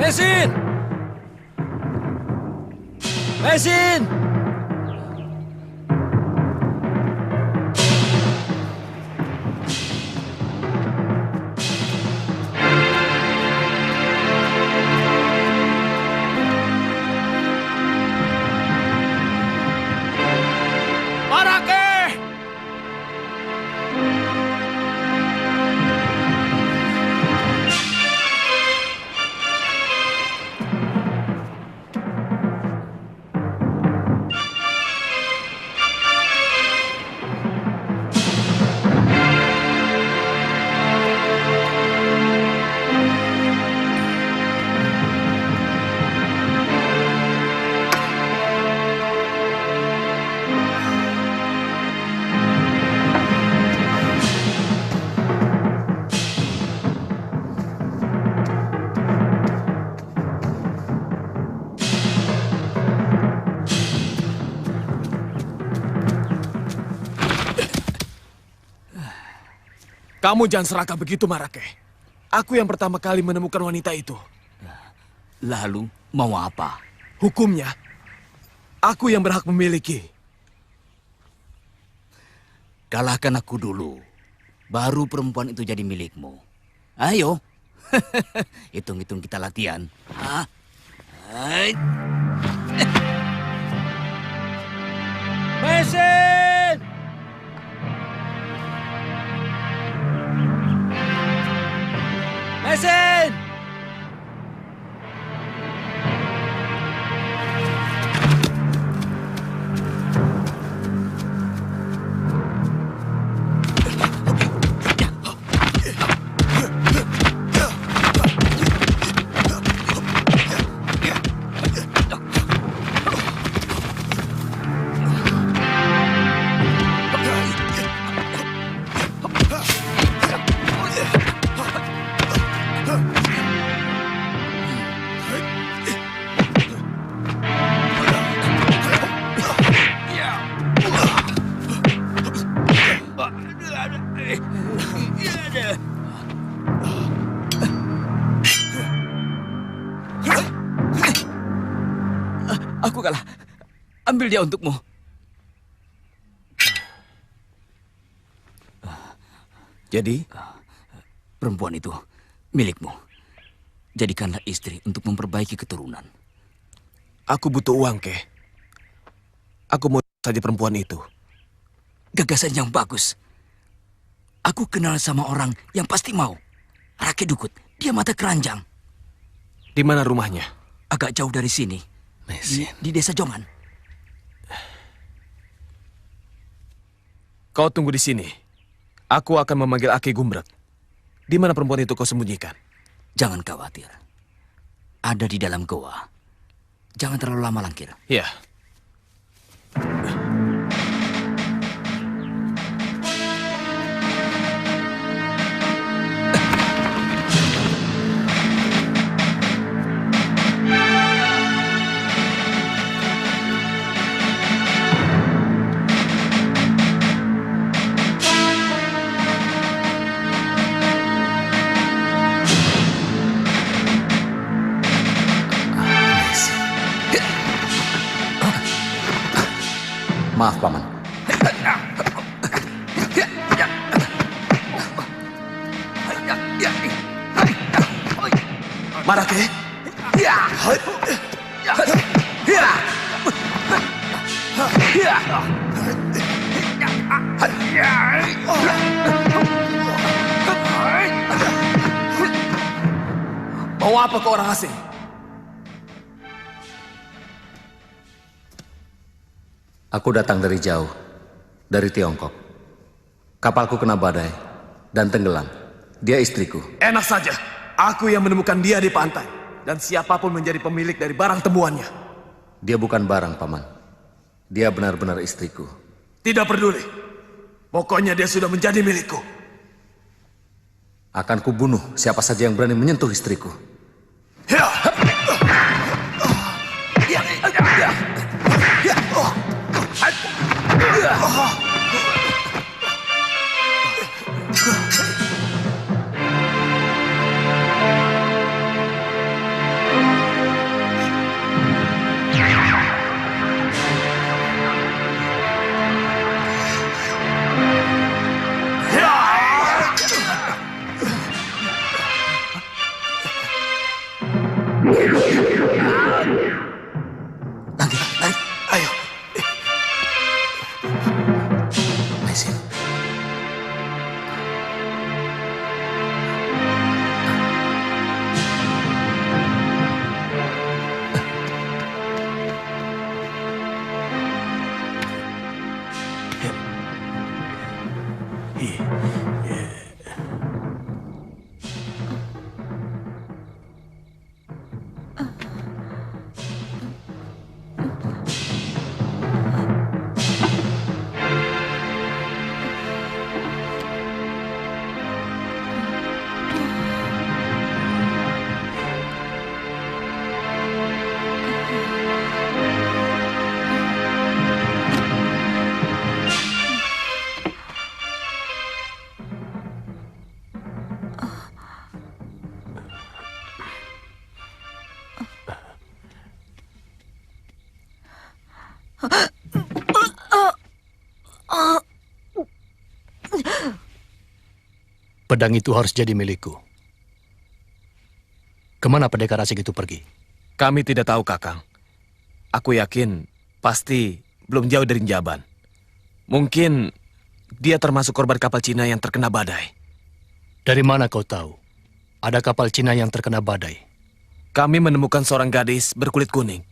Mesin! Mesin! Marake! Kamu jangan serakah begitu, Marake. Aku yang pertama kali menemukan wanita itu. Lalu, mau apa? Hukumnya, aku yang berhak memiliki. Kalahkan aku dulu. Baru perempuan itu jadi milikmu. Ayo. Hitung-hitung kita latihan. Hah? Hai. Mesin! Mesin! Aku kalah. Ambil dia untukmu. Jadi, Perempuan itu milikmu. Jadikanlah istri untuk memperbaiki keturunan. aku butuh uang, Keh. Aku mau saja perempuan itu. Gagasan yang bagus. Aku kenal sama orang yang pasti mau. Rake Dukut, dia mata keranjang. Di mana rumahnya? Agak jauh dari sini. Di desa Jongan. Kau tunggu di sini. Aku akan memanggil Aki Gumbrek. Di mana perempuan itu kau sembunyikan? Jangan khawatir. Ada di dalam goa. Jangan terlalu lama langkir. Ya. Maaf, Paman. Marake? Mau apa kau orang asing? Aku datang dari jauh, dari Tiongkok. Kapalku kena badai dan tenggelam. Dia istriku. Enak saja. Aku yang menemukan dia di pantai. Dan siapapun menjadi pemilik dari barang temuannya. Dia bukan barang, Paman. Dia benar-benar istriku. Tidak peduli. Pokoknya dia sudah menjadi milikku. Akan kubunuh siapa saja yang berani menyentuh istriku. Ya! Pedang itu harus jadi milikku. Kemana pendekar asing itu pergi? Kami tidak tahu, Kakang. Aku yakin pasti belum jauh dari Jaban. Mungkin dia termasuk korban kapal Cina yang terkena badai. Dari mana kau tahu? Ada kapal Cina yang terkena badai. Kami menemukan seorang gadis berkulit kuning.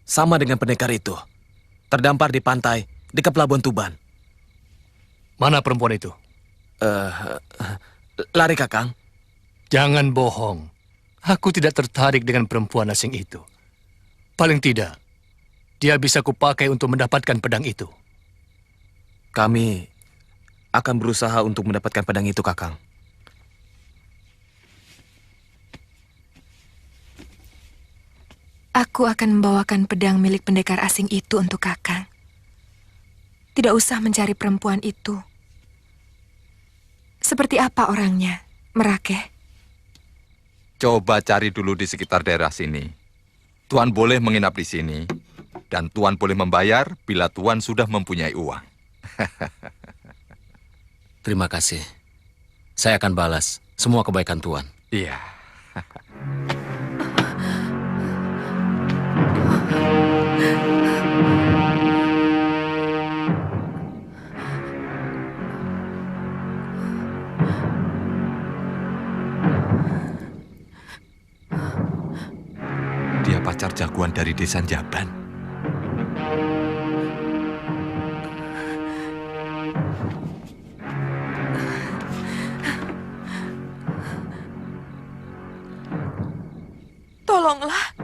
Sama dengan pendekar itu. Terdampar di pantai dekat Pelabuhan Tuban. Mana perempuan itu? Lari, Kakang. Jangan bohong. Aku tidak tertarik dengan perempuan asing itu. Paling tidak, dia bisa kupakai untuk mendapatkan pedang itu. Kami akan berusaha untuk mendapatkan pedang itu, Kakang. Aku akan membawakan pedang milik pendekar asing itu untuk Kakang. Tidak usah mencari perempuan itu. Seperti apa orangnya, Merake? Coba cari dulu di sekitar daerah sini. Tuan boleh menginap di sini, dan Tuan boleh membayar bila Tuan sudah mempunyai uang. Terima kasih. Saya akan balas semua kebaikan Tuan. Iya. Dia pacar jagoan dari desa Jaban. Tolonglah.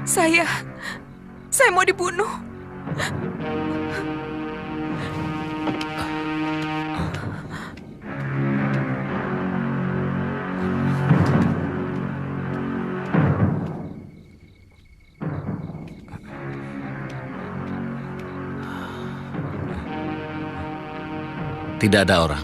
Saya mau dibunuh. Tidak ada orang.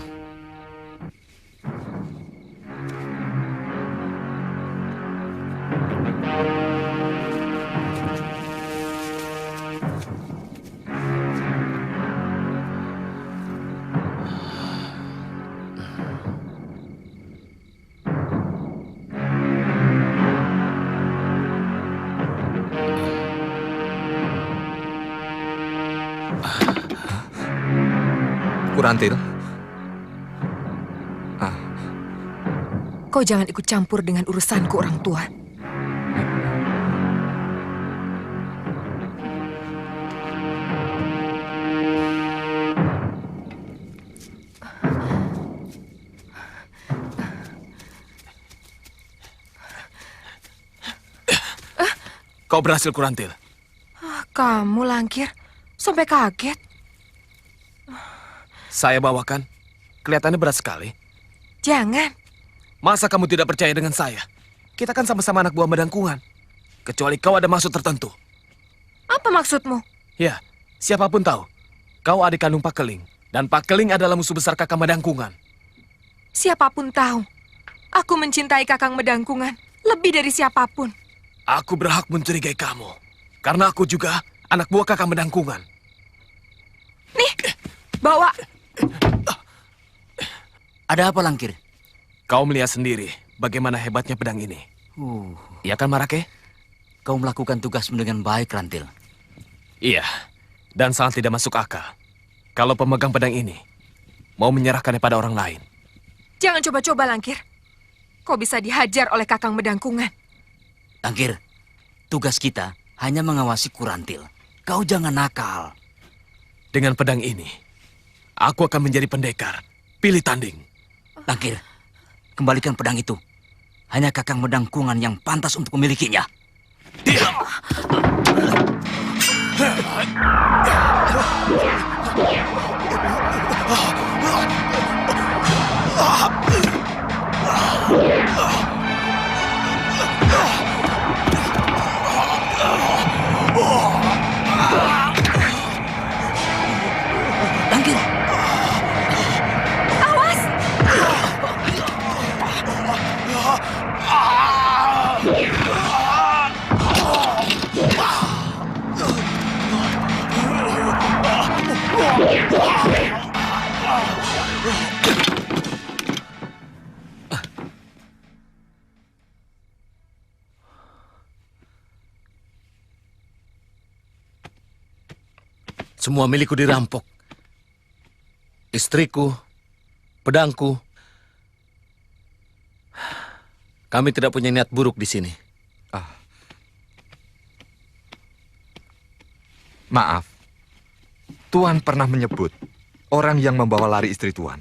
Kurantil. Kau jangan ikut campur dengan urusanku, orang tua. Kau berhasil, Kurantil. Kamu, Langkir, sampai kaget. Saya bawakan. Kelihatannya berat sekali. Jangan. Masa kamu tidak percaya dengan saya? Kita kan sama-sama anak buah Medangkungan. Kecuali kau ada maksud tertentu. Apa maksudmu? Ya, siapapun tahu. Kau adik kandung Pak Keling. Dan Pak Keling adalah musuh besar Kakang Medangkungan. Siapapun tahu. Aku mencintai Kakang Medangkungan lebih dari siapapun. Aku berhak mencurigai kamu. Karena aku juga anak buah Kakang Medangkungan. Nih, bawa. Ada apa, Langkir? Kau melihat sendiri bagaimana hebatnya pedang ini. Iya kan, Marake? Kau melakukan tugasmu dengan baik, Rantil. Iya, dan sangat tidak masuk akal. Kalau pemegang pedang ini mau menyerahkannya pada orang lain. Jangan coba-coba, Langkir. Kau bisa dihajar oleh Kakang Medangkungan. Langkir, tugas kita hanya mengawasi Kurantil. Kau jangan nakal. Dengan pedang ini, aku akan menjadi pendekar. Pilih tanding. Langkir, kembalikan pedang itu. Hanya Kakang Medangkungan yang pantas untuk memilikinya. Langkir! Awas! Semua milikku dirampok. Istriku, pedangku. Kami tidak punya niat buruk di sini. Maaf, Tuan pernah menyebut orang yang membawa lari istri Tuan.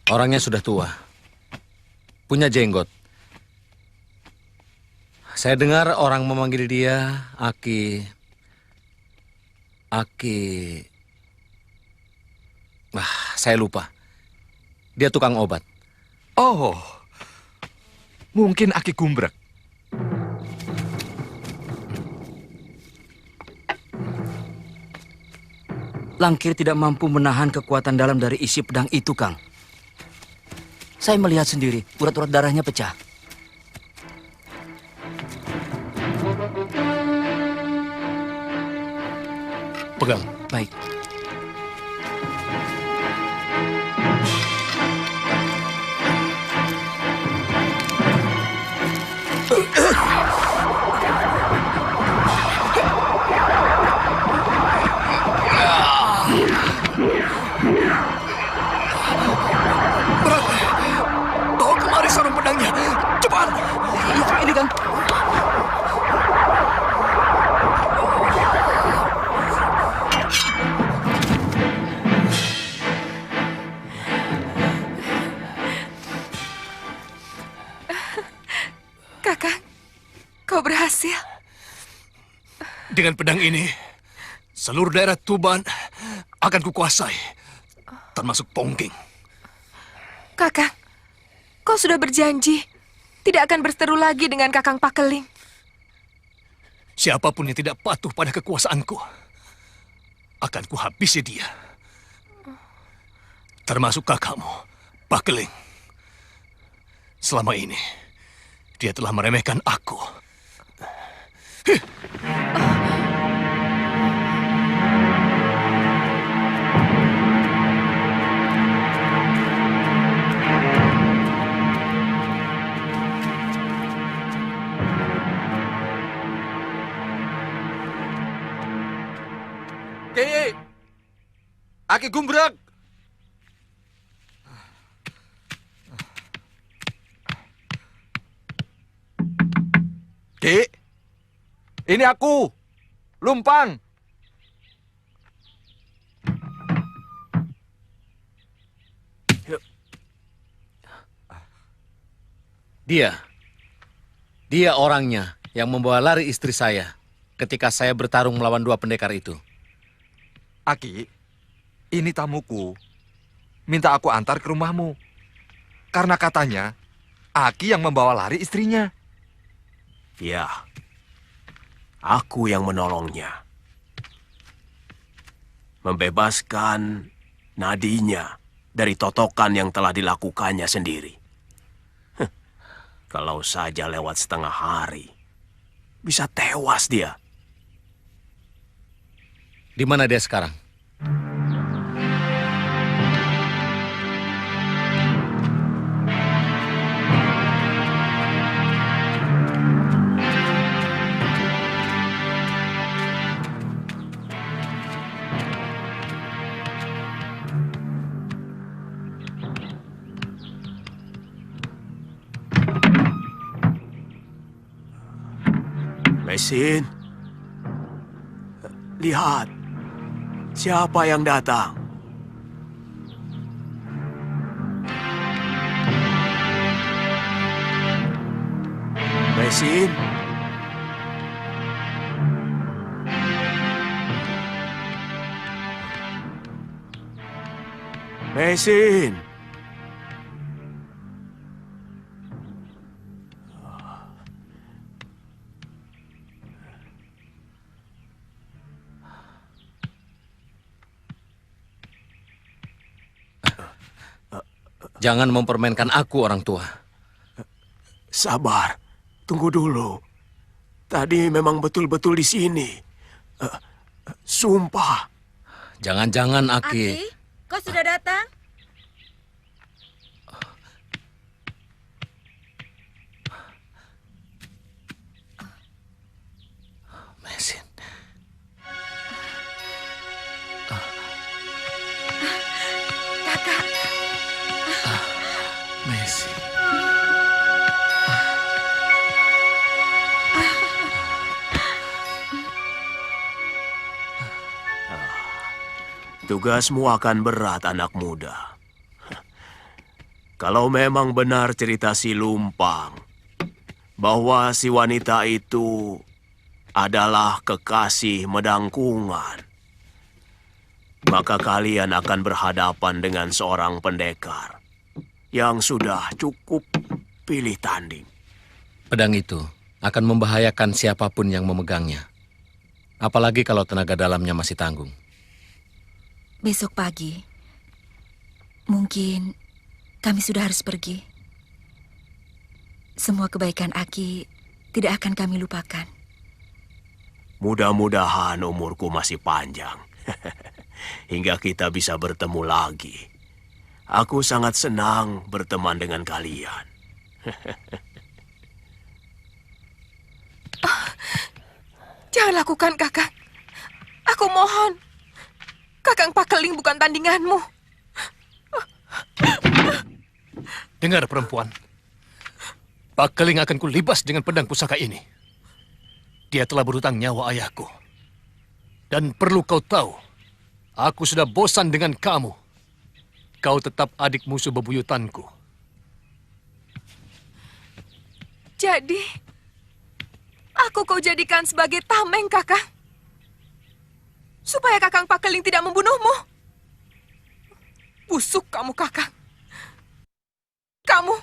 Orangnya sudah tua. Punya jenggot. Saya dengar orang memanggil dia Aki. Saya lupa. Dia tukang obat. Oh, mungkin Aki Gumbrek. Langkir tidak mampu menahan kekuatan dalam dari isi pedang itu, Kang. Saya melihat sendiri, urat-urat darahnya pecah. Pegang. Baik. Bawa kemari sarung pedangnya. Cepat. Ini, Kang. Kakang, kau berhasil. Dengan pedang ini, seluruh daerah Tuban akan kukuasai, termasuk Pongging. Kakang, kau sudah berjanji tidak akan berseteru lagi dengan Kakang Pakeling. Siapapun yang tidak patuh pada kekuasaanku, akan kuhabisi dia. Termasuk kakakmu, Pakeling. Selama ini, dia telah meremehkan aku. Ki! Aki Gumbrek! Ki! Ini aku, Lumpang. Dia orangnya yang membawa lari istri saya ketika saya bertarung melawan dua pendekar itu. Aki, ini tamuku. Minta aku antar ke rumahmu. Karena katanya, Aki yang membawa lari istrinya. Ya, aku yang menolongnya. Membebaskan nadinya dari totokan yang telah dilakukannya sendiri. Kalau saja lewat setengah hari, bisa tewas dia. Di mana dia sekarang? Mesin, lihat. Siapa yang datang? Mesin? Mesin? Jangan mempermainkan aku, orang tua. Sabar, tunggu dulu. Tadi memang betul-betul di sini. Sumpah. Jangan-jangan, Aki. Kau sudah datang? Mesin. Tugasmu akan berat, anak muda. Kalau memang benar cerita si Lumpang, bahwa si wanita itu adalah kekasih Medangkungan, maka kalian akan berhadapan dengan seorang pendekar yang sudah cukup pilih tanding. Pedang itu akan membahayakan siapapun yang memegangnya. Apalagi kalau tenaga dalamnya masih tanggung. Besok pagi, mungkin kami sudah harus pergi. Semua kebaikan Aki tidak akan kami lupakan. Mudah-mudahan umurku masih panjang. Hingga kita bisa bertemu lagi. Aku sangat senang berteman dengan kalian. Jangan lakukan, Kakang. Aku mohon. Kakang Pakeling bukan tandinganmu. Dengar perempuan. Pakeling akan kulibas dengan pedang pusaka ini. Dia telah berhutang nyawa ayahku. Dan perlu kau tahu, aku sudah bosan dengan kamu. Kau tetap adik musuh bebuyutanku. Jadi, aku kau jadikan sebagai tameng, Kakang. Supaya Kakang Pakeling tidak membunuhmu. Busuk kamu, Kakang. Kamu.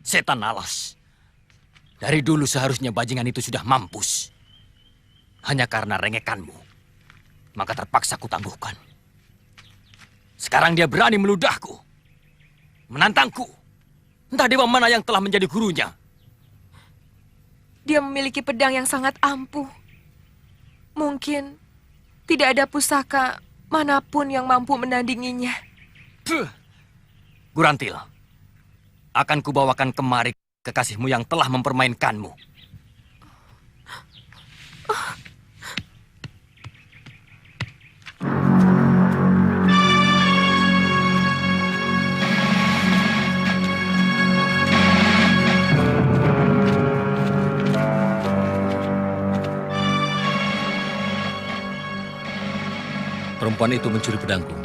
Setan alas. Dari dulu seharusnya bajingan itu sudah mampus. Hanya karena rengekanmu, maka terpaksa kutangguhkan. Sekarang dia berani meludahku, menantangku. Entah dewa mana yang telah menjadi gurunya. Dia memiliki pedang yang sangat ampuh. Mungkin tidak ada pusaka manapun yang mampu menandinginya. Gurantil, akan kubawakan kemari kekasihmu yang telah mempermainkanmu. Perempuan itu mencuri pedangku.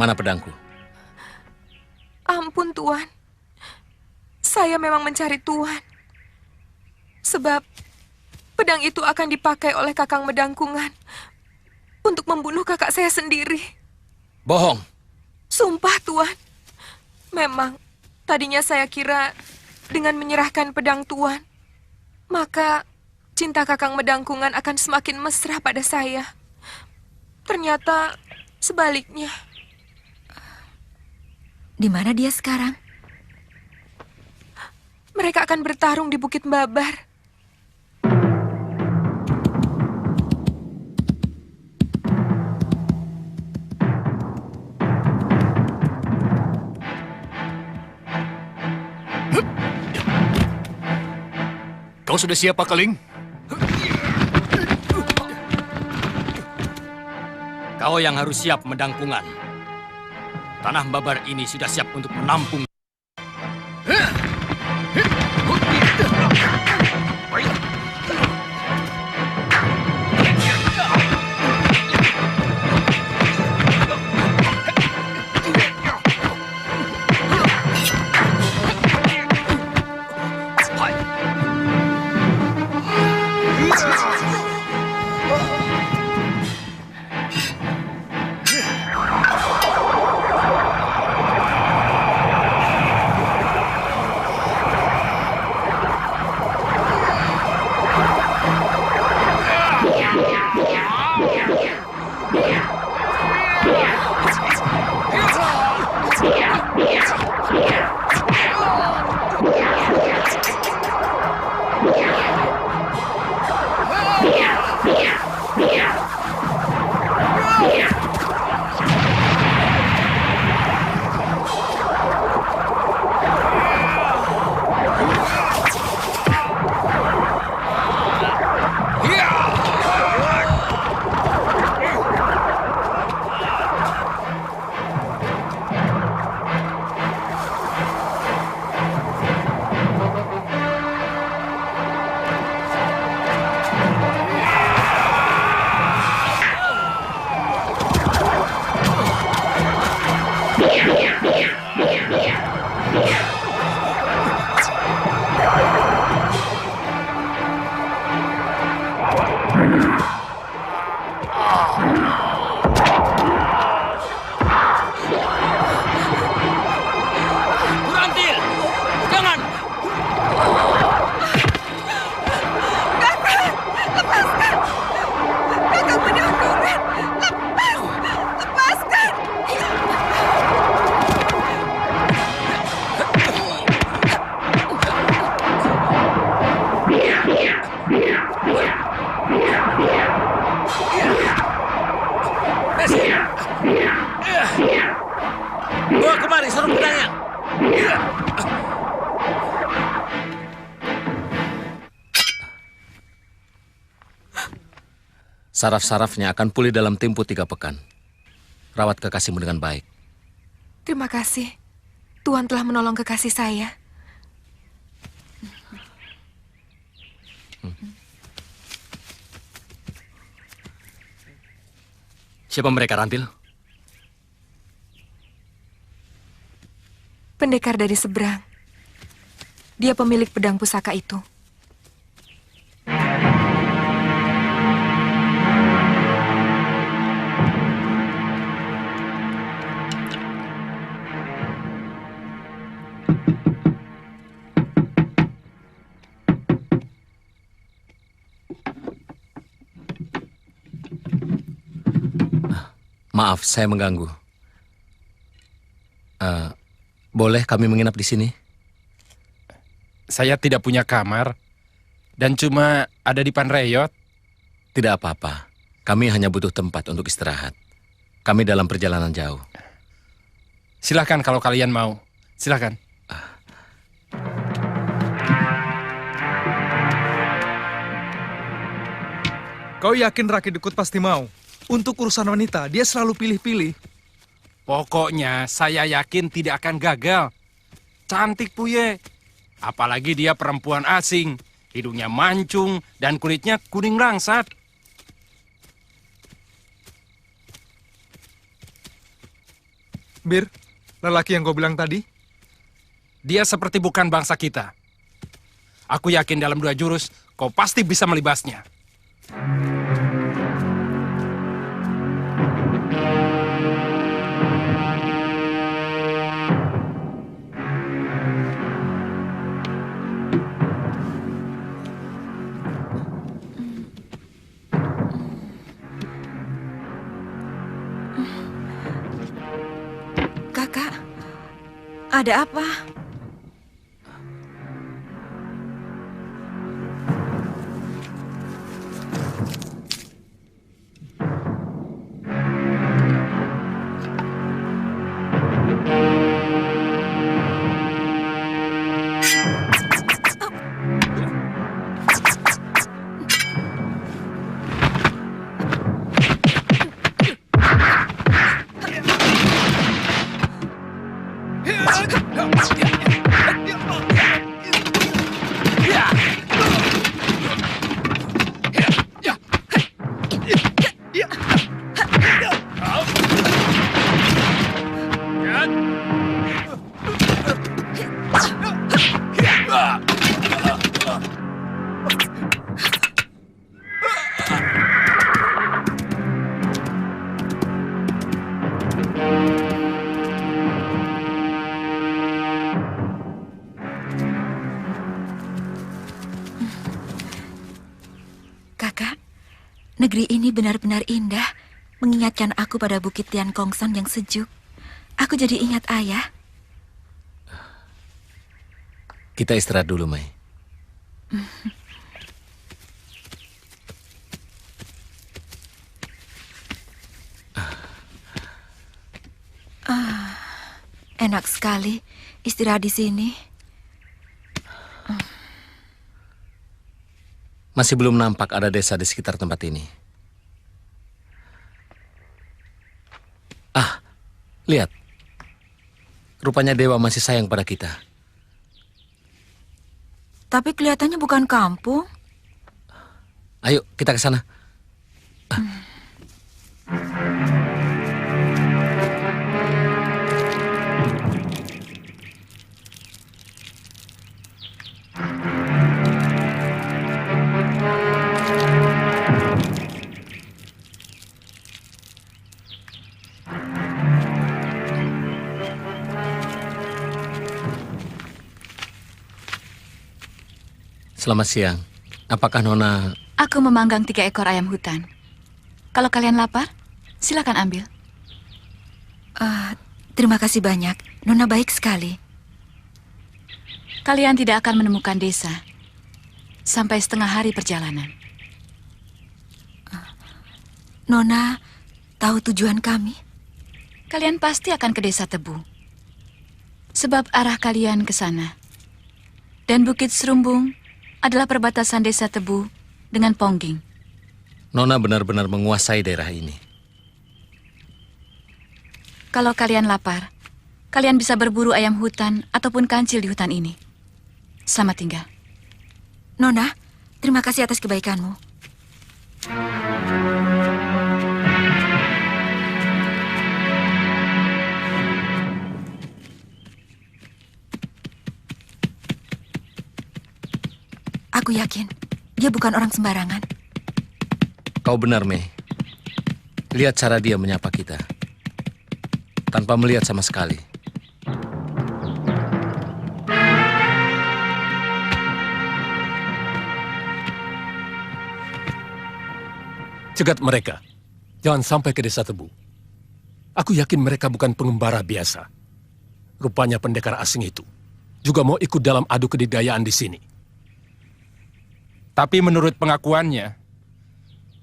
Mana pedangku? Ampun, Tuan. Saya memang mencari Tuan. Sebab pedang itu akan dipakai oleh Kakang Medangkungan untuk membunuh kakak saya sendiri. Bohong. Sumpah, Tuan. Memang tadinya saya kira dengan menyerahkan pedang Tuan, maka cinta Kakang Medangkungan akan semakin mesra pada saya. Ternyata sebaliknya. Di mana dia sekarang? Mereka akan bertarung di Bukit Babar. Kau sudah siap, Pakeling? Kau yang harus siap, Medangkungan. Tanah Babar ini sudah siap untuk menampung. Burantil, jangan! Kakang Bedangkungan, lepaskan! Bawa kemari, suruh pedangnya. Saraf-sarafnya akan pulih dalam tempo 3 pekan. Rawat kekasihmu dengan baik. Terima kasih. Tuhan telah menolong kekasih saya. Siapa mereka, Rantil? Pendekar dari seberang. Dia pemilik pedang pusaka itu. Maaf, saya mengganggu. Boleh kami menginap di sini? Saya tidak punya kamar dan cuma ada di Panreyot. Tidak apa-apa. Kami hanya butuh tempat untuk istirahat. Kami dalam perjalanan jauh. Silahkan kalau kalian mau. Silahkan. Kau yakin Raki Dukut pasti mau? Untuk urusan wanita, dia selalu pilih-pilih. Pokoknya saya yakin tidak akan gagal. Cantik Puye. Apalagi dia perempuan asing. Hidungnya mancung dan kulitnya kuning langsat. Bir, lelaki yang kau bilang tadi? Dia seperti bukan bangsa kita. Aku yakin dalam 2 jurus kau pasti bisa melibasnya. Kakak, ada apa? Kakak, negeri ini benar-benar indah, mengingatkan aku pada Bukit Tian Kongsan yang sejuk. Aku jadi ingat ayah. Kita istirahat dulu, Mai. Enak sekali istirahat di sini. Masih belum nampak ada desa di sekitar tempat ini. Lihat. Rupanya dewa masih sayang pada kita. Tapi kelihatannya bukan kampung. Ayo, kita ke sana. Selamat siang. Apakah Nona... Aku memanggang 3 ekor ayam hutan. Kalau kalian lapar, silakan ambil. Terima kasih banyak. Nona baik sekali. Kalian tidak akan menemukan desa sampai setengah hari perjalanan. Nona tahu tujuan kami? Kalian pasti akan ke desa Tebu. Sebab arah kalian ke sana. Dan Bukit Serumbung adalah perbatasan desa Tebu dengan Pongging. Nona benar-benar menguasai daerah ini. Kalau kalian lapar, kalian bisa berburu ayam hutan ataupun kancil di hutan ini. Selamat tinggal. Nona, terima kasih atas kebaikanmu. Aku yakin dia bukan orang sembarangan. Kau benar, Mei. Lihat cara dia menyapa kita. Tanpa melihat sama sekali. Cegat mereka. Jangan sampai ke desa Tebu. Aku yakin mereka bukan pengembara biasa. Rupanya pendekar asing itu juga mau ikut dalam adu kedikdayaan di sini. Tapi menurut pengakuannya,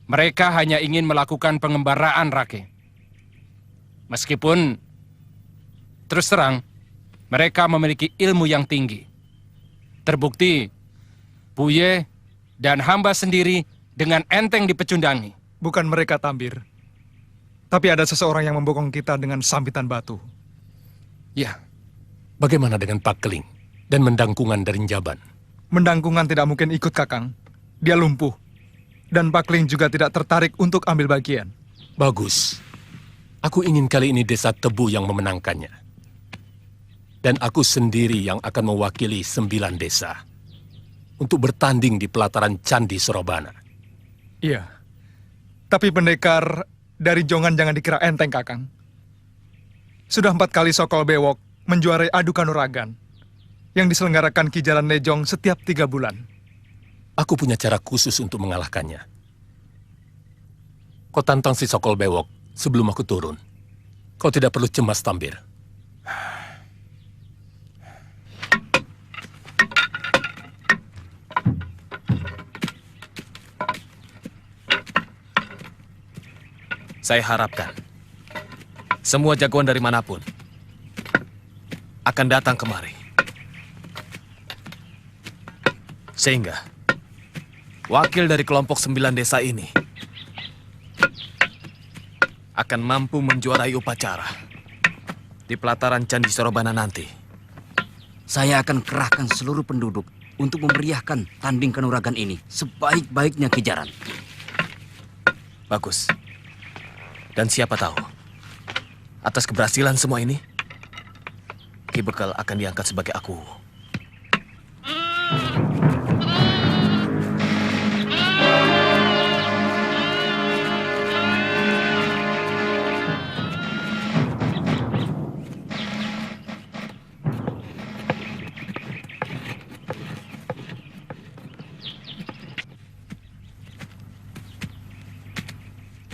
mereka hanya ingin melakukan pengembaraan, Rake. Meskipun, terus terang, mereka memiliki ilmu yang tinggi. Terbukti, Puye dan hamba sendiri dengan enteng dipecundangi. Bukan mereka, Tambir. Tapi ada seseorang yang membokong kita dengan sambitan batu. Ya, bagaimana dengan Pak Keling dan Mendangkungan dari Njaban? Mendangkungan tidak mungkin ikut, Kakang. Dia lumpuh. Dan Pak Keling juga tidak tertarik untuk ambil bagian. Bagus. Aku ingin kali ini desa Tebu yang memenangkannya. Dan aku sendiri yang akan mewakili 9 desa. Untuk bertanding di pelataran Candi Sorobana. Iya. Tapi pendekar dari Jongan jangan dikira enteng, Kakang. Sudah 4 kali Sokol Bewok menjuarai adu kanuragan yang diselenggarakan Ki Jaran Lejong setiap 3 bulan. Aku punya cara khusus untuk mengalahkannya. Kau tantang si Sokol Bewok sebelum aku turun. Kau tidak perlu cemas, Tambir. Saya harapkan semua jagoan dari manapun akan datang kemari. Sehingga wakil dari kelompok 9 desa ini akan mampu menjuarai upacara di pelataran Candi Sorobana nanti. Saya akan kerahkan seluruh penduduk untuk memeriahkan tanding kanuragan ini sebaik-baiknya Ki Jaran. Bagus. Dan siapa tahu, atas keberhasilan semua ini, Ki Bekal akan diangkat sebagai aku.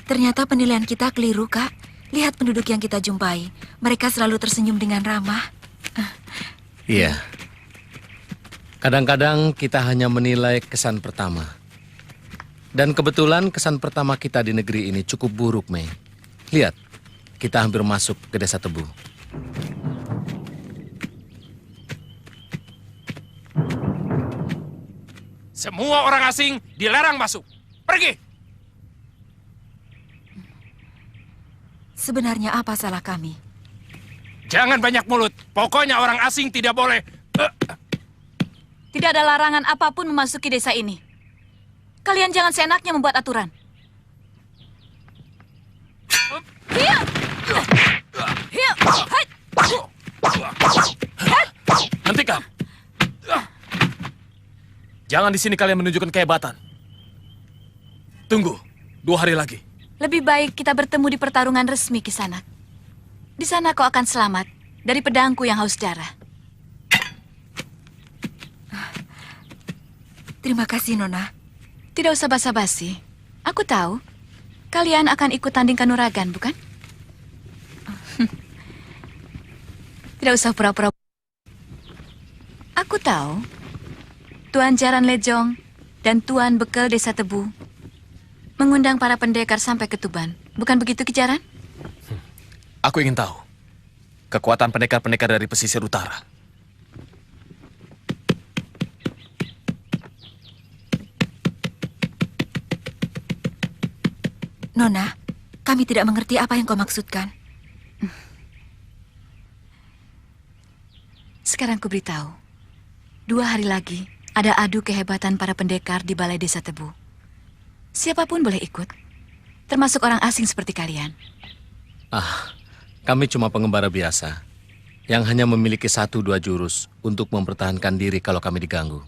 Ternyata penilaian kita keliru, Kak. Lihat penduduk yang kita jumpai. Mereka selalu tersenyum dengan ramah. Iya. Kadang-kadang kita hanya menilai kesan pertama. Dan kebetulan kesan pertama kita di negeri ini cukup buruk, Mei. Lihat, kita hampir masuk ke desa Tebu. Semua orang asing dilarang masuk. Pergi! Sebenarnya apa salah kami? Jangan banyak mulut. Pokoknya orang asing tidak boleh. Tidak ada larangan apapun memasuki desa ini. Kalian jangan seenaknya membuat aturan. Hentikan! Jangan di sini kalian menunjukkan kehebatan. Tunggu, 2 hari lagi. Lebih baik kita bertemu di pertarungan resmi, Kisanak. Di sana kau akan selamat dari pedangku yang haus darah. Terima kasih, Nona. Tidak usah basa-basi. Aku tahu. Kalian akan ikut tanding kanuragan, bukan? Tidak usah pura-pura. Aku tahu. Tuan Jaran Lejong dan Tuan Bekel Desa Tebu mengundang para pendekar sampai ke Tuban. Bukan begitu, Ki Jaran? Aku ingin tahu kekuatan pendekar-pendekar dari pesisir utara. Nona, kami tidak mengerti apa yang kau maksudkan. Sekarang ku beritahu. 2 hari lagi ada adu kehebatan para pendekar di Balai Desa Tebu. Siapapun boleh ikut, termasuk orang asing seperti kalian. Kami cuma pengembara biasa yang hanya memiliki 1-2 jurus untuk mempertahankan diri kalau kami diganggu.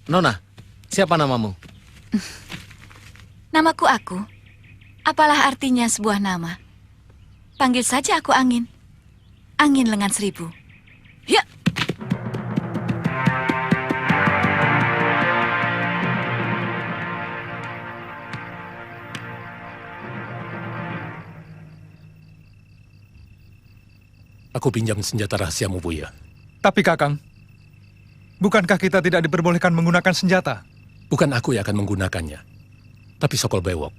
Nona, siapa namamu? Namaku Aku. Apalah artinya sebuah nama? Panggil saja aku Angin. Angin lengan 1000. Ya. Aku pinjam senjata rahasiamu, Buya. Tapi Kakang, bukankah kita tidak diperbolehkan menggunakan senjata? Bukan aku yang akan menggunakannya, tapi Sokol Bewok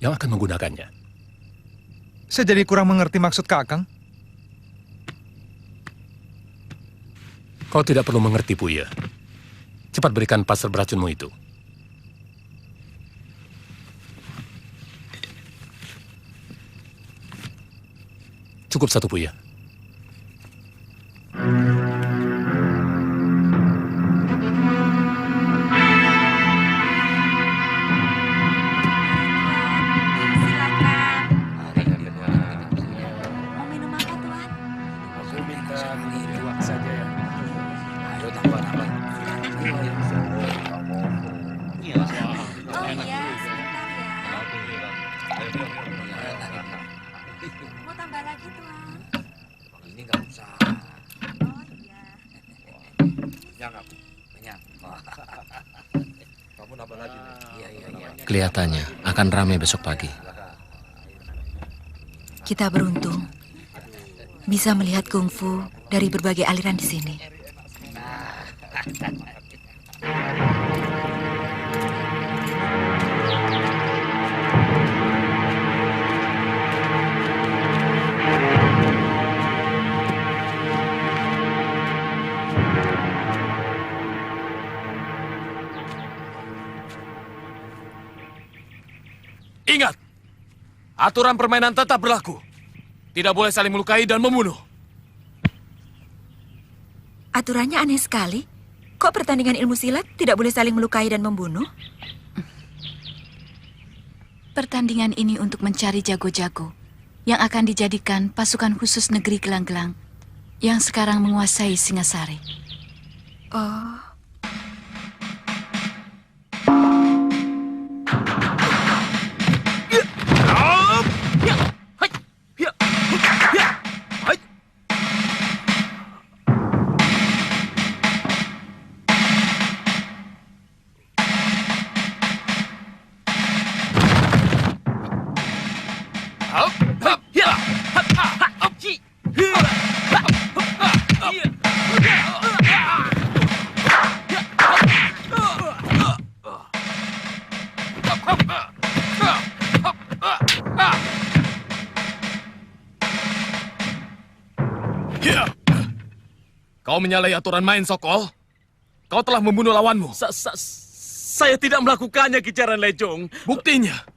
yang akan menggunakannya. Saya jadi kurang mengerti maksud Kakang. Kau tidak perlu mengerti, Buya. Cepat berikan pasir beracunmu itu. Cukup 1, Buya. Kelihatannya akan ramai besok pagi. Kita beruntung bisa melihat kungfu dari berbagai aliran di sini. Ingat, aturan permainan tetap berlaku. Tidak boleh saling melukai dan membunuh. Aturannya aneh sekali. Kok pertandingan ilmu silat tidak boleh saling melukai dan membunuh? Pertandingan ini untuk mencari jago-jago yang akan dijadikan pasukan khusus negeri Gelang-Gelang yang sekarang menguasai Singasari. Oh. Kau menyalahi aturan main, Sokol. Kau telah membunuh lawanmu. Saya tidak melakukannya, Ki Jaran Lejong. Buktinya,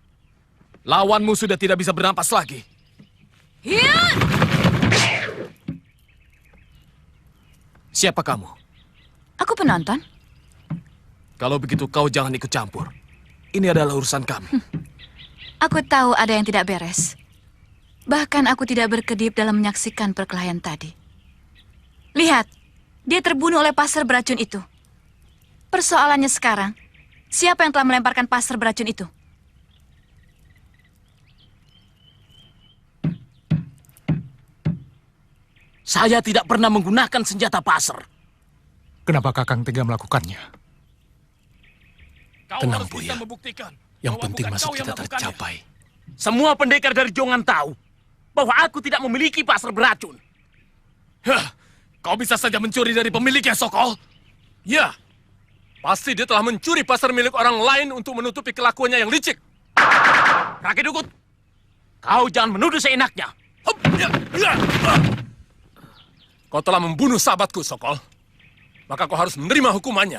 lawanmu sudah tidak bisa bernapas lagi. Siapa kamu? Aku penonton. Kalau begitu kau jangan ikut campur. Ini adalah urusan kami. Aku tahu ada yang tidak beres. Bahkan aku tidak berkedip dalam menyaksikan perkelahian tadi. Lihat, dia terbunuh oleh pasir beracun itu. Persoalannya sekarang, siapa yang telah melemparkan pasir beracun itu? Saya tidak pernah menggunakan senjata pasar. Kenapa Kakang tega melakukannya? Tenang, Buya. Yang penting maksud kita tercapai. Semua pendekar dari Jongan tahu bahwa aku tidak memiliki pasar beracun. Kau bisa saja mencuri dari pemiliknya, Sokol. Ya, pasti dia telah mencuri pasar milik orang lain untuk menutupi kelakuannya yang licik. Raki Dukut, kau jangan menuduh seenaknya. Kau telah membunuh sahabatku, Sokol. Maka kau harus menerima hukumannya.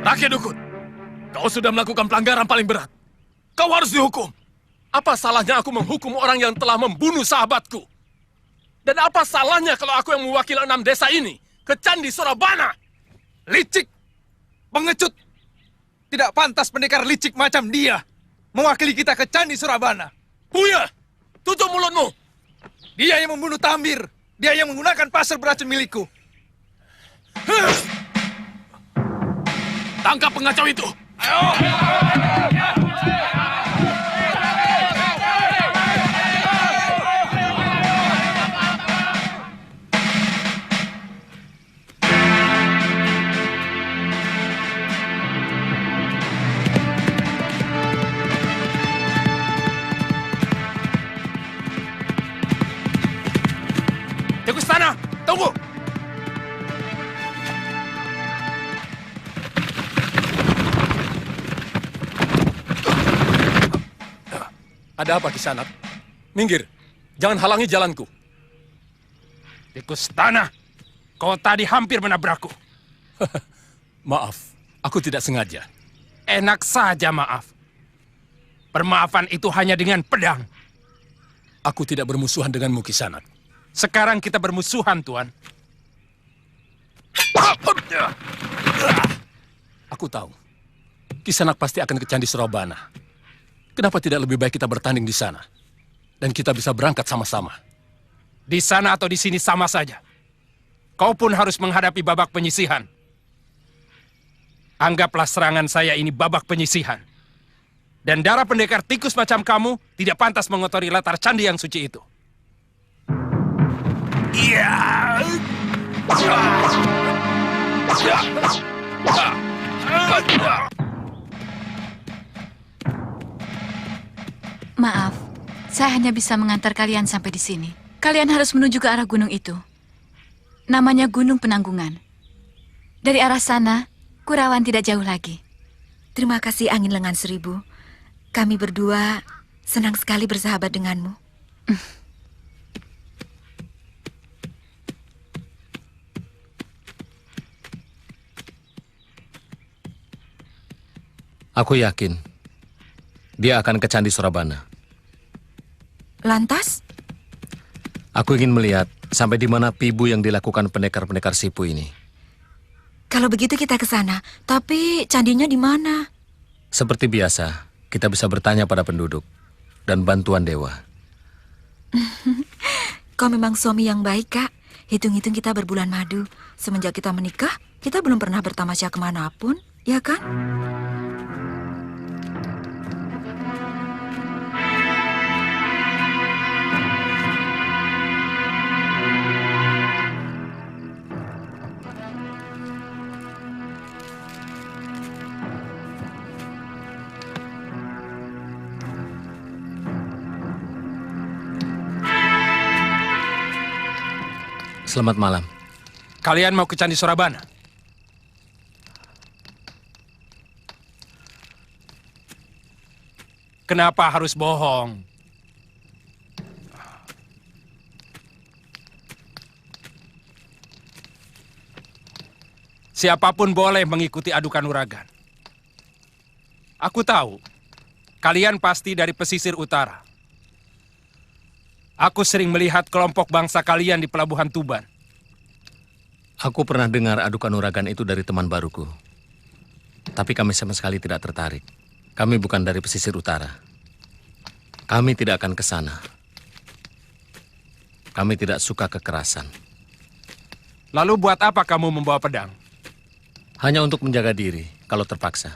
Rakyat Dukut, kau sudah melakukan pelanggaran paling berat. Kau harus dihukum. Apa salahnya aku menghukum orang yang telah membunuh sahabatku? Dan apa salahnya kalau aku yang mewakili 6 desa ini ke Candi Surabana? Licik! Pengecut! Tidak pantas pendekar licik macam dia mewakili kita ke Candi Surabana. Buya, tutup mulutmu. Dia yang membunuh Tambir. Dia yang menggunakan pasar beracun milikku. Tangkap pengacau itu. Teguh Istana, tunggu. Ada apa, Kisanak? Minggir, jangan halangi jalanku. Tikus tanah, kau tadi hampir menabrakku. Maaf, aku tidak sengaja. Enak saja maaf. Permaafan itu hanya dengan pedang. Aku tidak bermusuhan denganmu, Kisanak. Sekarang kita bermusuhan, Tuan. Aku tahu. Kisanak pasti akan ke Candi Surabana. Kenapa tidak lebih baik kita bertanding di sana? Dan kita bisa berangkat sama-sama. Di sana atau di sini sama saja. Kau pun harus menghadapi babak penyisihan. Anggaplah serangan saya ini babak penyisihan. Dan darah pendekar tikus macam kamu tidak pantas mengotori latar candi yang suci itu. Maaf, saya hanya bisa mengantar kalian sampai di sini. Kalian harus menuju ke arah gunung itu. Namanya Gunung Penanggungan. Dari arah sana, Kurawan tidak jauh lagi. Terima kasih Angin Lengan Seribu. Kami berdua senang sekali bersahabat denganmu. Aku yakin dia akan ke Candi Surabana. Lantas? Aku ingin melihat sampai di mana pibu yang dilakukan pendekar-pendekar sipu ini. Kalau begitu kita ke sana. Tapi candinya di mana? Seperti biasa, kita bisa bertanya pada penduduk dan bantuan dewa. Kau memang suami yang baik, Kak. Hitung-hitung kita berbulan madu. Semenjak kita menikah, kita belum pernah bertamasya kemanapun, ya kan? Selamat malam. Kalian mau ke Candi Surabana? Kenapa harus bohong? Siapapun boleh mengikuti adu kanuragan. Aku tahu, kalian pasti dari pesisir utara. Aku sering melihat kelompok bangsa kalian di Pelabuhan Tuban. Aku pernah dengar adu kanuragan itu dari teman baruku. Tapi kami sama sekali tidak tertarik. Kami bukan dari pesisir utara. Kami tidak akan ke sana. Kami tidak suka kekerasan. Lalu buat apa kamu membawa pedang? Hanya untuk menjaga diri kalau terpaksa.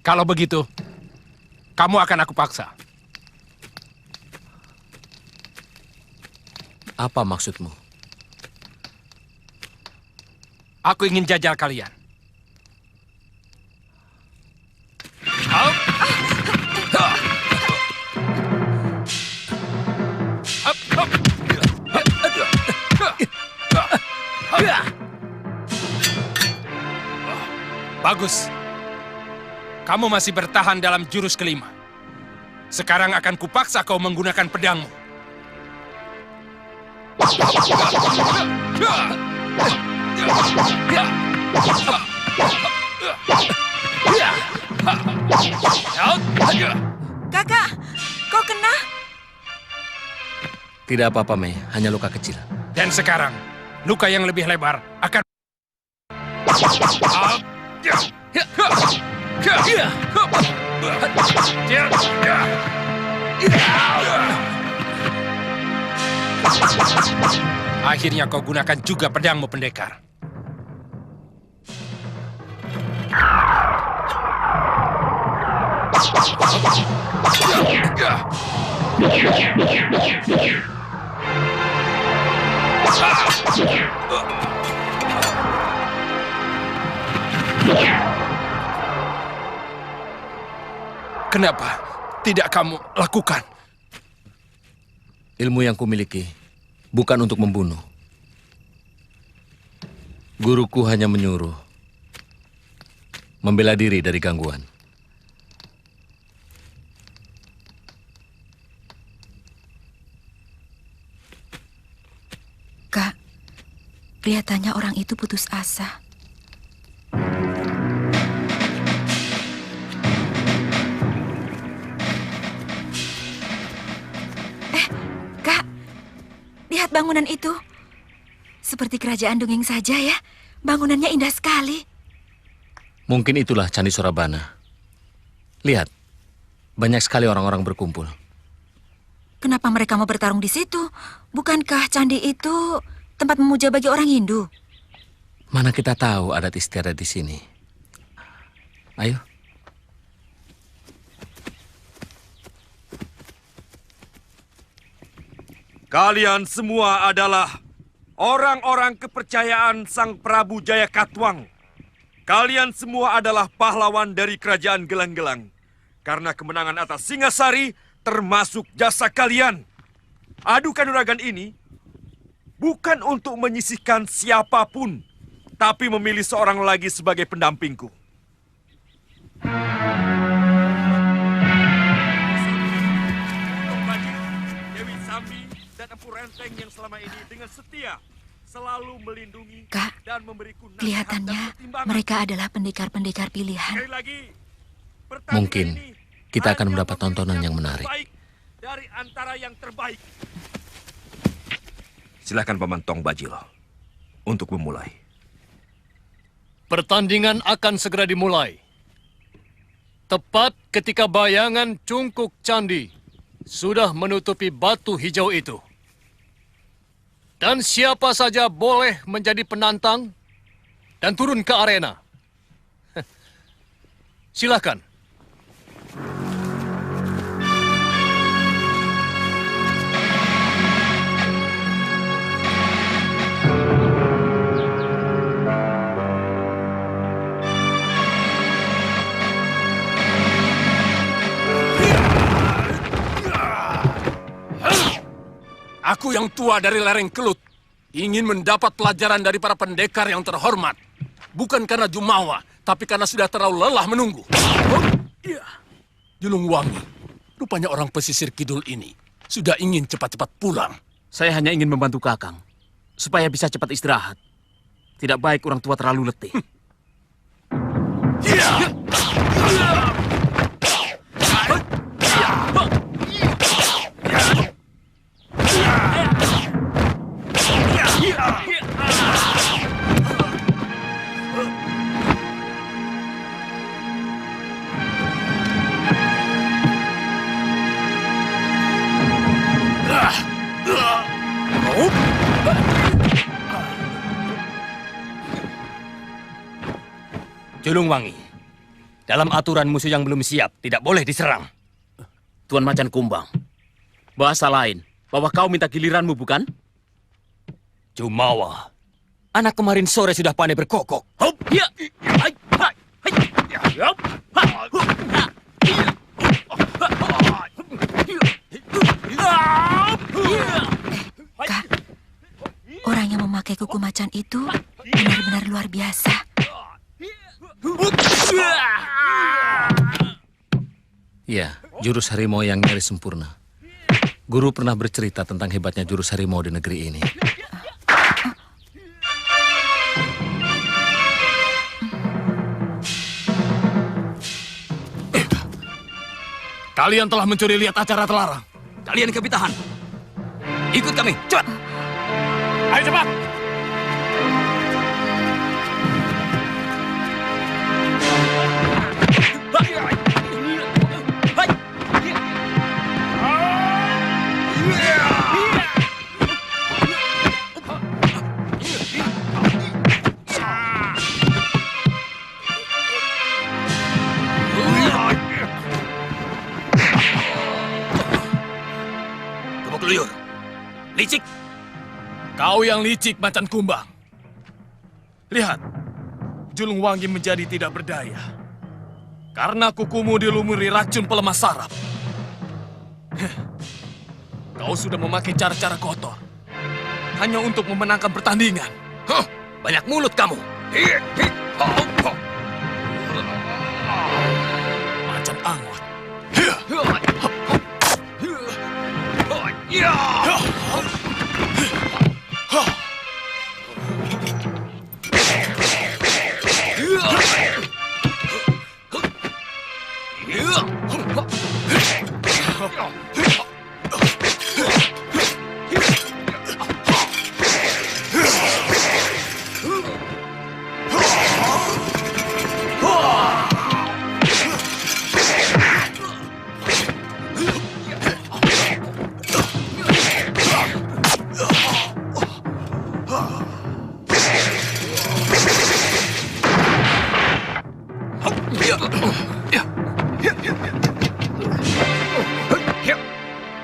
Kalau begitu, kamu akan aku paksa. Apa maksudmu? Aku ingin jajal kalian. Bagus. Kamu masih bertahan dalam jurus kelima. Sekarang akan kupaksa kau menggunakan pedangmu. Kakak, kau kena? Tidak apa-apa, Mei. Hanya luka kecil. Dan sekarang, luka yang lebih lebar akan... Akhirnya kau gunakan juga pedangmu, pendekar. Kenapa tidak kamu lakukan? Ilmu yang kumiliki bukan untuk membunuh. Guruku hanya menyuruh membela diri dari gangguan. Kak, kelihatannya orang itu putus asa. Kak, lihat bangunan itu. Seperti kerajaan dongeng saja ya. Bangunannya indah sekali. Mungkin itulah Candi Surabana. Lihat, banyak sekali orang-orang berkumpul. Kenapa mereka mau bertarung di situ? Bukankah candi itu tempat memuja bagi orang Hindu? Mana kita tahu adat istiadat di sini. Ayo. Kalian semua adalah orang-orang kepercayaan Sang Prabu Jayakatwang. Kalian semua adalah pahlawan dari kerajaan Gelang-Gelang. Karena kemenangan atas Singasari termasuk jasa kalian. Adu kanuragan ini bukan untuk menyisihkan siapapun, tapi memilih seorang lagi sebagai pendampingku. Dewi Sambi dan Empu Renteng yang selama ini dengan setia selalu melindungi Kak, dan memberiku nasihat kelihatannya dan pertimbangan. mereka adalah pendekar-pendekar pilihan. Sekali lagi, Mungkin kita akan mendapat tontonan yang menarik. Dari antara yang terbaik. Silakan Paman Tong Bajil untuk memulai. Pertandingan akan segera dimulai. Tepat ketika bayangan cungkuk candi sudah menutupi batu hijau itu. Dan siapa saja boleh menjadi penantang dan turun ke arena. Silakan. Aku yang tua dari lereng Kelut ingin mendapat pelajaran dari para pendekar yang terhormat. Bukan karena jumawa, tapi karena sudah terlalu lelah menunggu. Julungwangi, rupanya orang pesisir kidul ini sudah ingin cepat-cepat pulang. Saya hanya ingin membantu Kakang, supaya bisa cepat istirahat. Tidak baik orang tua terlalu letih. Julungwangi, dalam aturan musuh yang belum siap tidak boleh diserang. Tuan Macan Kumbang, bahasa lain bahwa kau minta giliranmu, bukan? Jumawa, anak kemarin sore sudah pandai berkokok. Hop, ya. Hai, hai, hai. Hop, ha, ha. Kak, orang yang memakai kuku macan itu benar-benar luar biasa. Ya, jurus harimau yang nyaris sempurna. Guru pernah bercerita tentang hebatnya jurus harimau di negeri ini. Kalian telah mencuri lihat acara terlarang. Kalian kami tahan. Ikut kami, cepat. Ayo cepat. Kebok luyur. Licik. Kau yang licik, Macan Kumbang. Lihat, Julungwangi menjadi tidak berdaya. Karena kukumu dilumuri racun pelemah saraf. Kau sudah memakai cara-cara kotor. Hanya untuk memenangkan pertandingan. Banyak mulut kamu. Macan angot.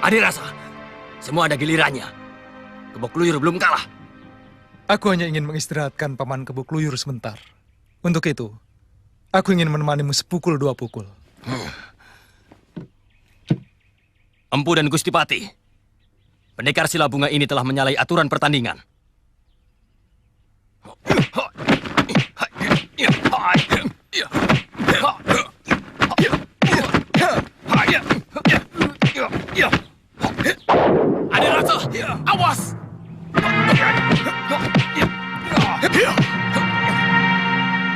Adirasa, semua ada gilirannya. Kebok luyur belum kalah. Aku hanya ingin mengistirahatkan Paman Kebok Luyur sebentar. Untuk itu, aku ingin menemanimu sepukul dua pukul. Empu dan Gustipati, pendekar Silabunga ini telah menyalahi aturan pertandingan. Adirasa, awas!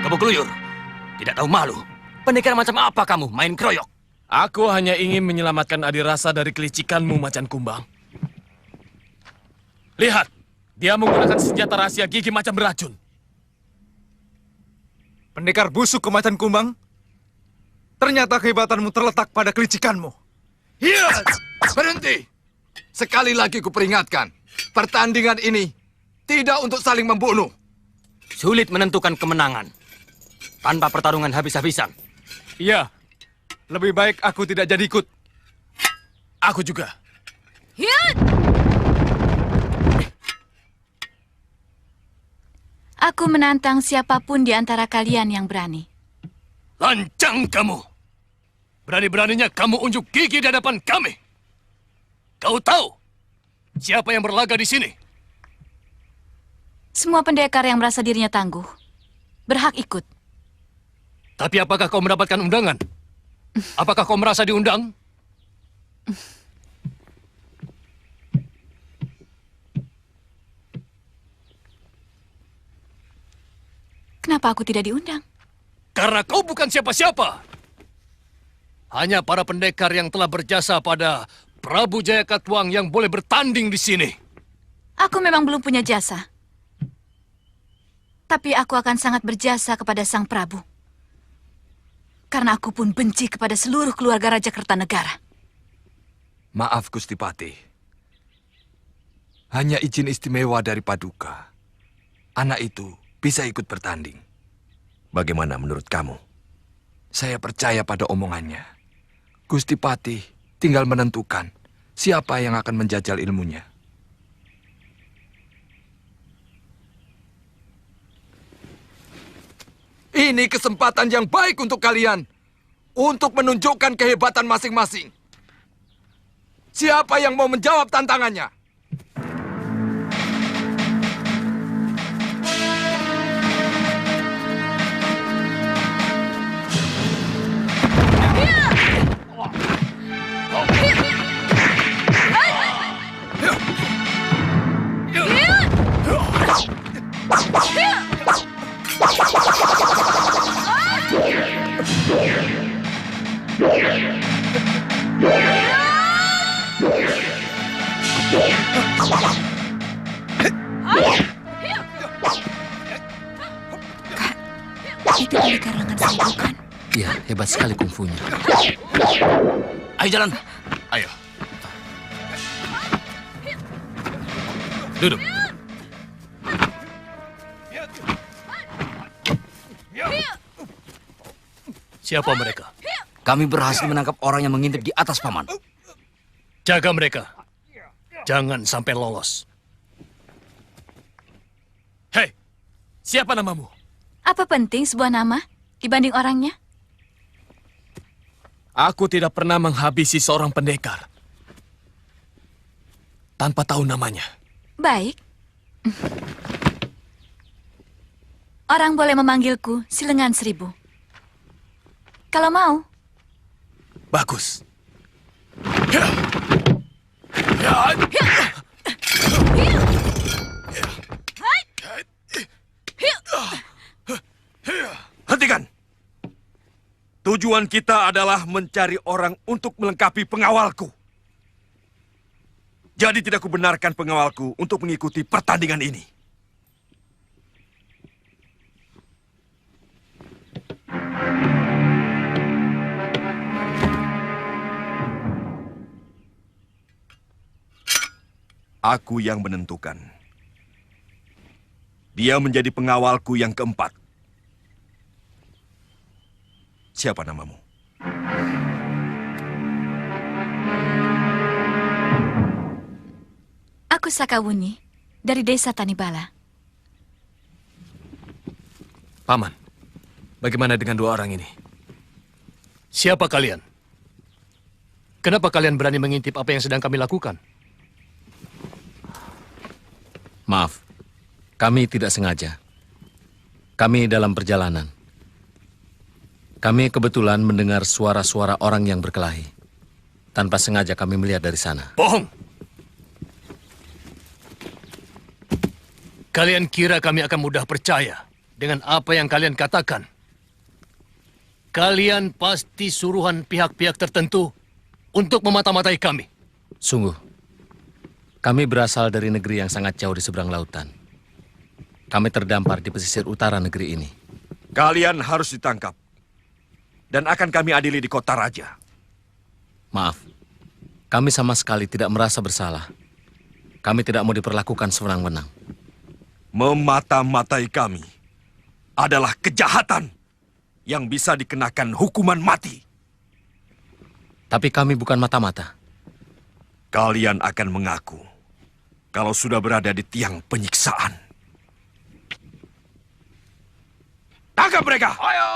Kebok luyur, tidak tahu malu. Pendekar macam apa kamu main keroyok? Aku hanya ingin menyelamatkan Adirasa dari kelicikanmu, Macan Kumbang. Lihat, dia menggunakan senjata rahasia gigi macam beracun. Pendekar busuk ke Macan Kumbang, ternyata kehebatanmu terletak pada kelicikanmu. Yes! Berhenti! Sekali lagi kuperingatkan, pertandingan ini tidak untuk saling membunuh. Sulit menentukan kemenangan tanpa pertarungan habis-habisan. Iya, lebih baik aku tidak jadi ikut. Aku juga. Hiat! Aku menantang siapapun di antara kalian yang berani. Lancang kamu! Berani-beraninya kamu unjuk gigi di hadapan kami. Kau tahu siapa yang berlaga di sini? Semua pendekar yang merasa dirinya tangguh berhak ikut. Tapi apakah kau mendapatkan undangan? Apakah kau merasa diundang? Kenapa aku tidak diundang? Karena kau bukan siapa-siapa. Hanya para pendekar yang telah berjasa pada Prabu Jayakatwang yang boleh bertanding di sini. Aku memang belum punya jasa. Tapi aku akan sangat berjasa kepada Sang Prabu. Karena aku pun benci kepada seluruh keluarga Raja Kertanegara. Maaf, Gustipati. Hanya izin istimewa dari Paduka. Anak itu bisa ikut bertanding. Bagaimana menurut kamu? Saya percaya pada omongannya. Gusti Patih tinggal menentukan siapa yang akan menjajal ilmunya. Ini kesempatan yang baik untuk kalian untuk menunjukkan kehebatan masing-masing. Siapa yang mau menjawab tantangannya? Itu pendekar lengan seribu kan? Iya, hebat sekali kungfunya. Ayo jalan. Ayo. Duduk. Siapa mereka? Kami berhasil menangkap orang yang mengintip di atas, Paman. Jaga mereka. Jangan sampai lolos. Hei, siapa namamu? Apa penting sebuah nama dibanding orangnya? Aku tidak pernah menghabisi seorang pendekar tanpa tahu namanya. Baik. Orang boleh memanggilku si lengan seribu. Kalau mau. Bagus. Hentikan! Tujuan kita adalah mencari orang untuk melengkapi pengawalku. Jadi tidak kubenarkan pengawalku untuk mengikuti pertandingan ini. Aku yang menentukan. Dia menjadi pengawalku yang keempat. Siapa namamu? Aku Sakawuni dari desa Tanibala. Paman, bagaimana dengan dua orang ini? Siapa kalian? Kenapa kalian berani mengintip apa yang sedang kami lakukan? Maaf, kami tidak sengaja. Kami dalam perjalanan. Kami kebetulan mendengar suara-suara orang yang berkelahi. Tanpa sengaja kami melihat dari sana. Bohong! Kalian kira kami akan mudah percaya dengan apa yang kalian katakan? Kalian pasti suruhan pihak-pihak tertentu untuk memata-matai kami. Sungguh, kami berasal dari negeri yang sangat jauh di seberang lautan. Kami terdampar di pesisir utara negeri ini. Kalian harus ditangkap. Dan akan kami adili di kota raja. Maaf, kami sama sekali tidak merasa bersalah. Kami tidak mau diperlakukan sewenang-wenang. Memata-matai kami adalah kejahatan yang bisa dikenakan hukuman mati. Tapi kami bukan mata-mata. Kalian akan mengaku kalau sudah berada di tiang penyiksaan. Tangkap mereka! Ayo!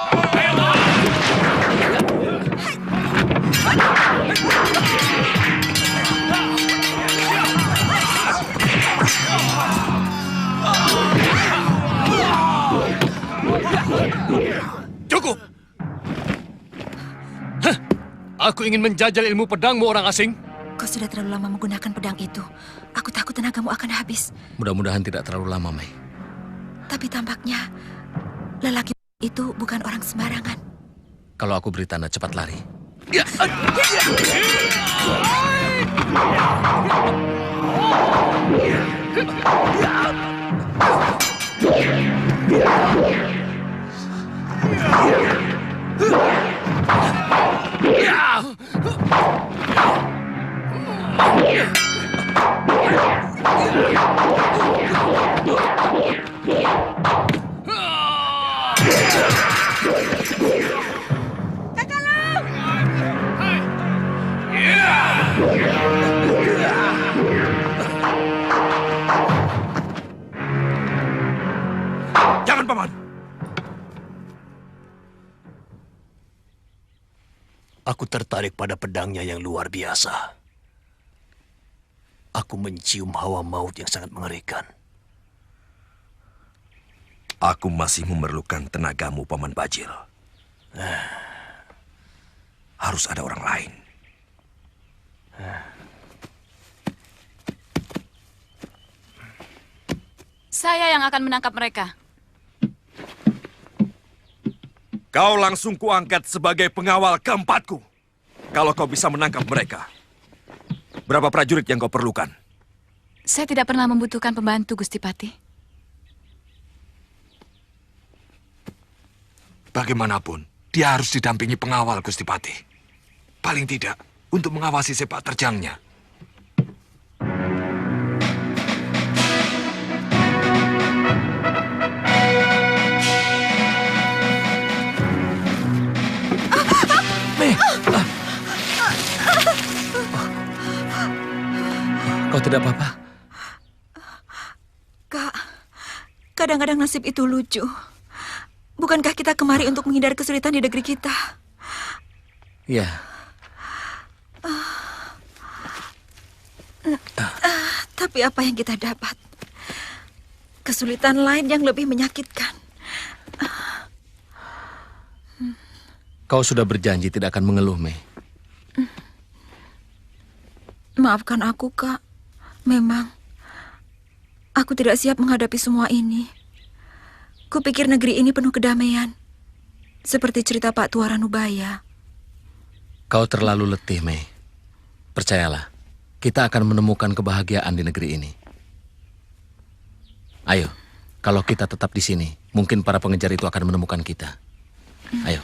Cukup! Aku ingin menjajal ilmu pedangmu, orang asing. Kau sudah terlalu lama menggunakan pedang itu. Aku takut tenagamu akan habis. Mudah-mudahan tidak terlalu lama, Mei. Tapi tampaknya lelaki itu bukan orang sembarangan. Kalau aku beri tanda cepat lari. Ah! Aku tertarik pada pedangnya yang luar biasa. Aku mencium hawa maut yang sangat mengerikan. Aku masih memerlukan tenagamu, Paman Bajil. Harus ada orang lain. Saya yang akan menangkap mereka. Kau langsung kuangkat sebagai pengawal keempatku. Kalau kau bisa menangkap mereka. Berapa prajurit yang kau perlukan? Saya tidak pernah membutuhkan pembantu, Gusti Patih. Bagaimanapun, dia harus didampingi pengawal, Gusti Patih. Paling tidak, untuk mengawasi sepak terjangnya. Kau tidak apa-apa? Kak, kadang-kadang nasib itu lucu. Bukankah kita kemari untuk menghindari kesulitan di negeri kita? Iya. Tapi apa yang kita dapat? Kesulitan lain yang lebih menyakitkan. Kau sudah berjanji tidak akan mengeluh, Mei. Maafkan aku, Kak. Memang, aku tidak siap menghadapi semua ini. Kupikir negeri ini penuh kedamaian. Seperti cerita Pak Tua Ranubaya. Kau terlalu letih, Mei. Percayalah, kita akan menemukan kebahagiaan di negeri ini. Ayo, kalau kita tetap di sini, mungkin para pengejar itu akan menemukan kita. Ayo.